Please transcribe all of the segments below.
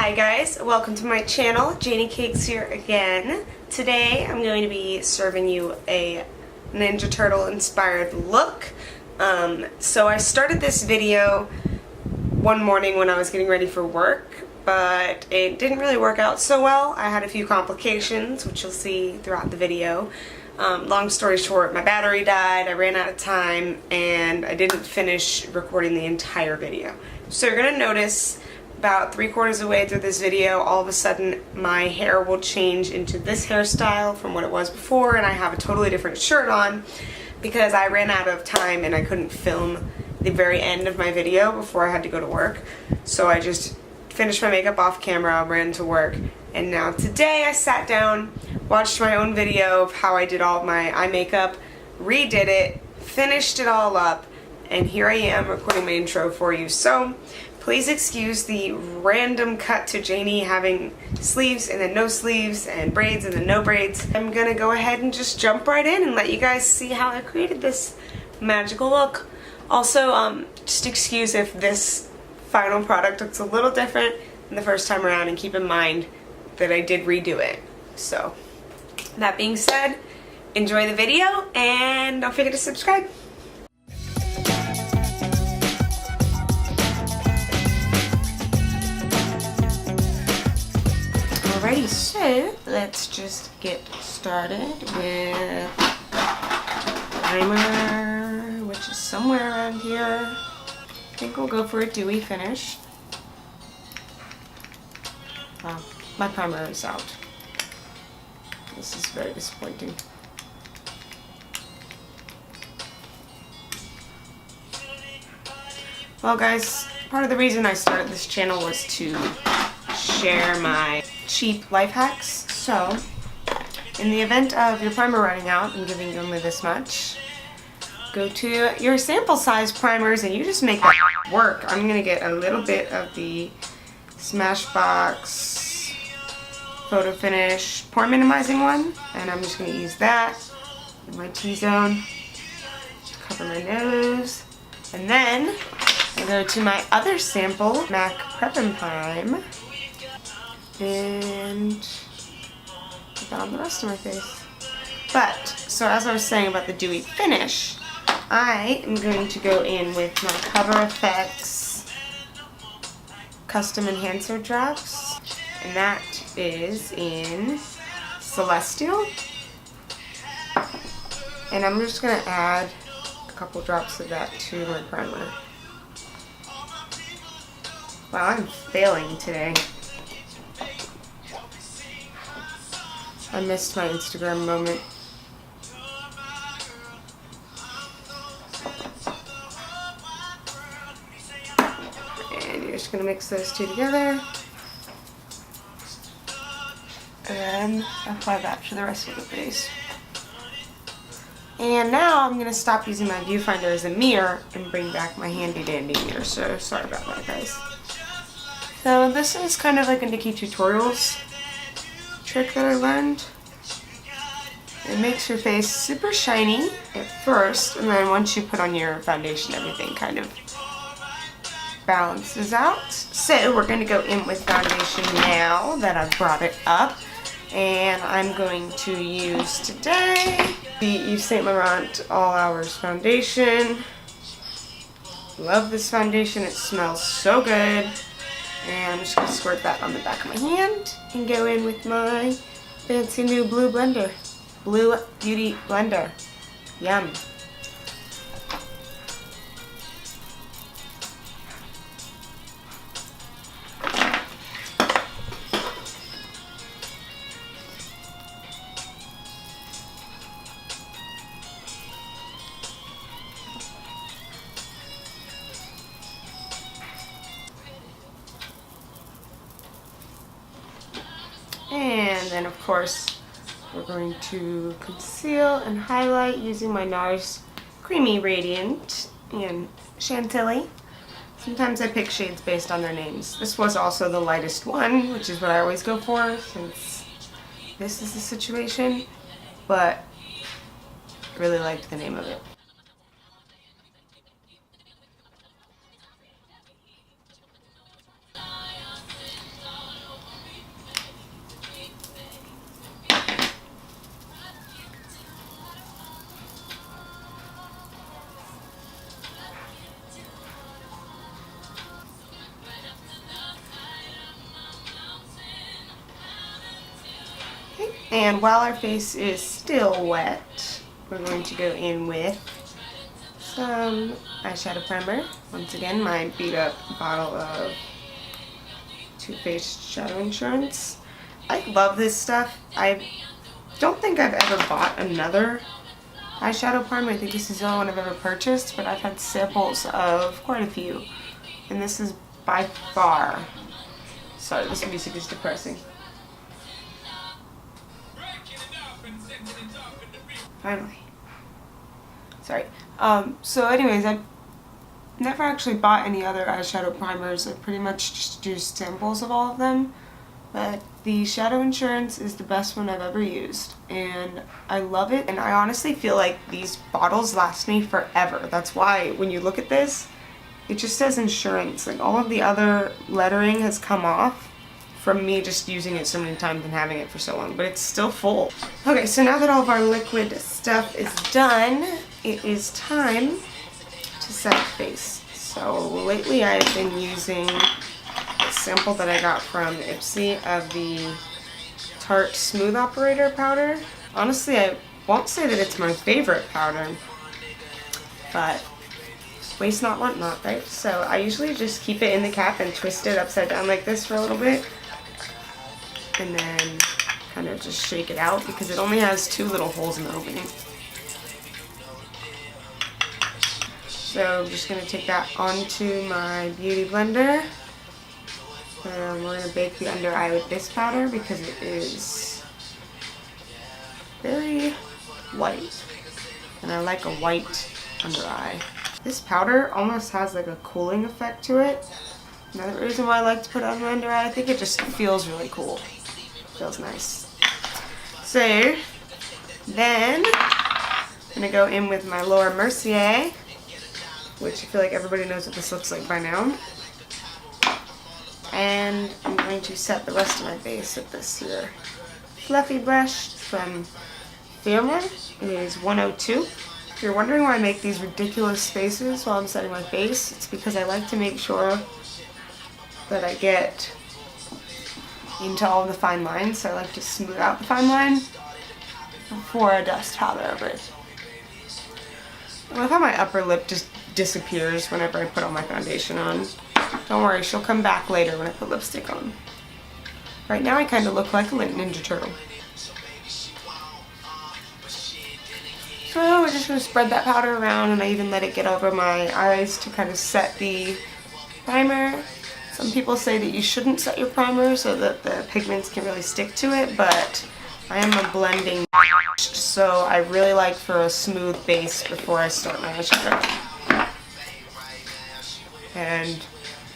Hi guys, welcome to my channel. Janie Cakes here again. Today I'm going to be serving you a Ninja Turtle inspired look. So I started this video one morning when I was getting ready for work, but it didn't really work out so well. I had a few complications, which you'll see throughout the video. Long story short, my battery died, I ran out of time, and I didn't finish recording the entire video. So you're going to notice about 3/4 of the way through this video, all of a sudden my hair will change into this hairstyle from what it was before, and I have a totally different shirt on because I ran out of time and I couldn't film the very end of my video before I had to go to work. So I just finished my makeup off camera, ran to work, and now today I sat down, watched my own video of how I did all of my eye makeup, redid it, finished it all up, and here I am recording my intro for you. So please excuse the random cut to Janie having sleeves and then no sleeves and braids and then no braids. I'm gonna go ahead and just jump right in and let you guys see how I created this magical look. Also, just excuse if this final product looks a little different than the first time around, and keep in mind that I did redo it. So, that being said, enjoy the video and don't forget to subscribe. Alrighty, so let's just get started with primer, which is somewhere around here. I think we'll go for a dewy finish. Wow, my primer is out. This is very disappointing. Well guys, part of the reason I started this channel was to share my cheap life hacks. So, in the event of your primer running out and giving you only this much, go to your sample size primers and you just make that work. I'm going to get a little bit of the Smashbox Photo Finish pore minimizing one, and I'm just going to use that in my T-zone to cover my nose. And then I go to my other sample, MAC Prep and Prime, and put that on the rest of my face. But, so as I was saying about the dewy finish, I am going to go in with my Cover FX Custom Enhancer Drops, and that is in Celestial. And I'm just going to add a couple drops of that to my primer. Wow, I'm failing today. I missed my Instagram moment. And you're just going to mix those two together. And apply that to the rest of the face. And now I'm going to stop using my viewfinder as a mirror and bring back my handy dandy mirror. So sorry about that, guys. So this is kind of like a Nikki Tutorials trick that I learned. It makes your face super shiny at first, and then once you put on your foundation, everything kind of balances out. So we're going to go in with foundation now that I've brought it up, and I'm going to use today the Yves Saint Laurent All Hours foundation. Love this foundation, it smells so good. And I'm just going to squirt that on the back of my hand and go in with my fancy new blue blender. Blue Beauty blender. Yum. And then of course we're going to conceal and highlight using my NARS Creamy Radiant and Chantilly. Sometimes I pick shades based on their names. This was also the lightest one, which is what I always go for since this is the situation, but I really liked the name of it. And while our face is still wet, we're going to go in with some eyeshadow primer. Once again, my beat up bottle of Too Faced Shadow Insurance. I love this stuff. I don't think I've ever bought another eyeshadow primer. I think this is the only one I've ever purchased, but I've had samples of quite a few. And this is by far, sorry, this music is depressing. Finally. Sorry. So anyways, I've never actually bought any other eyeshadow primers. I pretty much just used samples of all of them. But the Shadow Insurance is the best one I've ever used. And I love it. And I honestly feel like these bottles last me forever. That's why when you look at this, it just says insurance. Like all of the other lettering has come off from me just using it so many times and having it for so long, but it's still full. Okay, so now that all of our liquid stuff is done, it is time to set the face. So lately I've been using a sample that I got from Ipsy of the Tarte Smooth Operator powder. Honestly, I won't say that it's my favorite powder, but waste not, want not, right? So I usually just keep it in the cap and twist it upside down like this for a little bit. And then kind of just shake it out because it only has 2 little holes in the opening. So I'm just going to take that onto my beauty blender. And we're going to bake the under eye with this powder because it is very white. And I like a white under eye. This powder almost has like a cooling effect to it. Another reason why I like to put it on my under eye, I think it just feels really cool. Feels nice. So then I'm gonna go in with my Laura Mercier, which I feel like everybody knows what this looks like by now. And I'm going to set the rest of my face with this here fluffy brush from Firma. It is 102. If you're wondering why I make these ridiculous faces while I'm setting my face, it's because I like to make sure that I get into all the fine lines, so I like to smooth out the fine line before I dust powder over it. I love how my upper lip just disappears whenever I put all my foundation on. Don't worry, she'll come back later when I put lipstick on. Right now I kind of look like a Ninja Turtle. So we're just going to spread that powder around, and I even let it get over my eyes to kind of set the primer. Some people say that you shouldn't set your primer so that the pigments can really stick to it, but I am a blending so I really like for a smooth base before I start my eyeshadow. And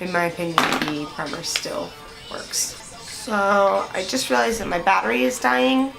in my opinion, the primer still works. So I just realized that my battery is dying,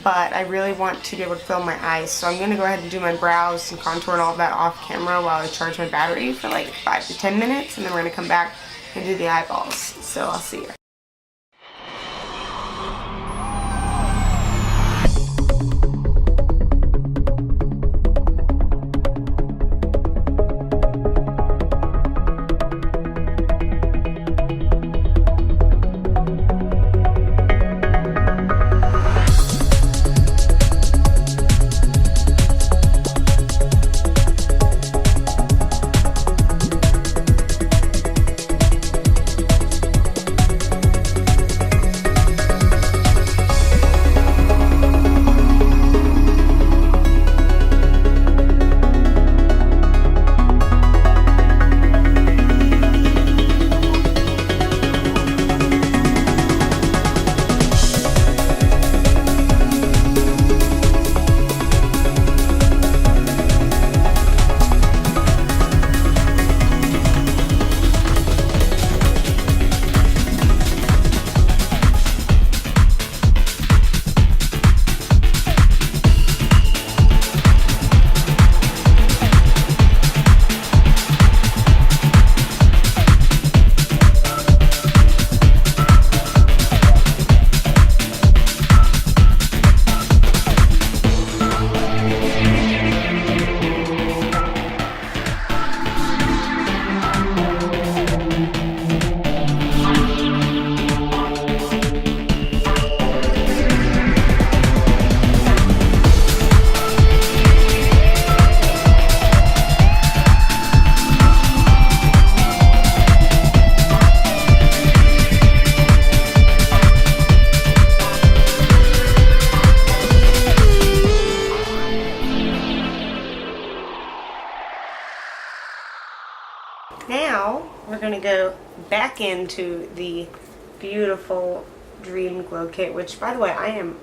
but I really want to be able to film my eyes, so I'm going to go ahead and do my brows and contour and all of that off camera while I charge my battery for like 5 to 10 minutes, and then we're going to come back and do the eyeballs. So I'll see you. going to go back into the beautiful Dream Glow Kit, which, by the way, I am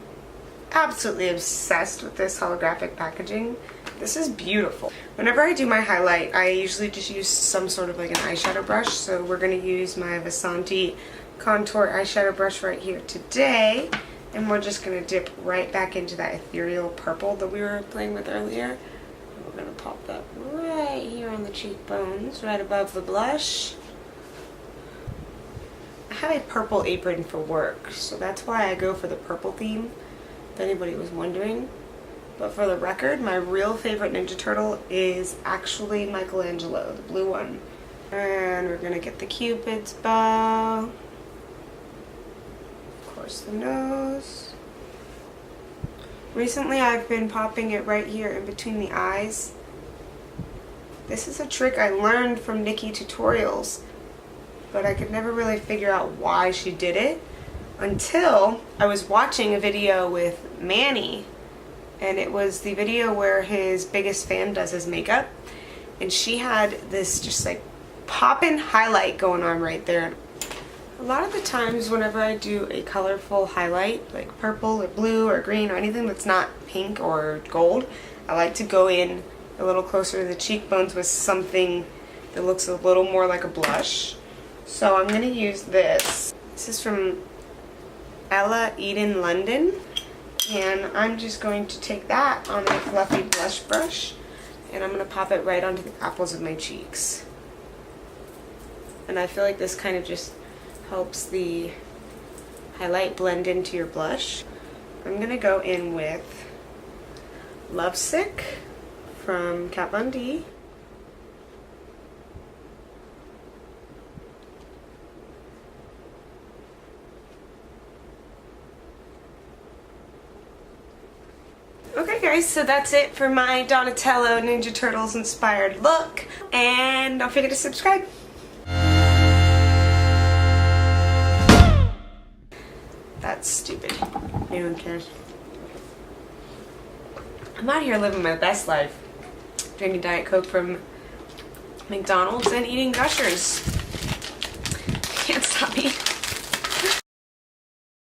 absolutely obsessed with this holographic packaging. This is beautiful. Whenever I do my highlight, I usually just use some sort of like an eyeshadow brush. So we're going to use my Vasanti contour eyeshadow brush right here today. And we're just going to dip right back into that ethereal purple that we were playing with earlier. And we're going to pop that right here on the cheekbones, right above the blush. I have a purple apron for work, so that's why I go for the purple theme, if anybody was wondering. But for the record, my real favorite Ninja Turtle is actually Michelangelo, the blue one. And we're going to get the Cupid's bow. Of course, the nose. Recently, I've been popping it right here in between the eyes. This is a trick I learned from Nikki Tutorials, but I could never really figure out why she did it until I was watching a video with Manny. And it was the video where his biggest fan does his makeup. And she had this just like poppin' highlight going on right there. A lot of the times whenever I do a colorful highlight, like purple or blue or green or anything that's not pink or gold, I like to go in a little closer to the cheekbones with something that looks a little more like a blush. So I'm going to use this. This is from Ella Eden London. And I'm just going to take that on a fluffy blush brush and I'm going to pop it right onto the apples of my cheeks. And I feel like this kind of just helps the highlight blend into your blush. I'm going to go in with Lovesick from Kat Von D. Okay guys, so that's it for my Donatello Ninja Turtles inspired look, and don't forget to subscribe. That's stupid. No one cares. I'm out here living my best life. Drinking Diet Coke from McDonald's and eating Gushers. Can't stop me.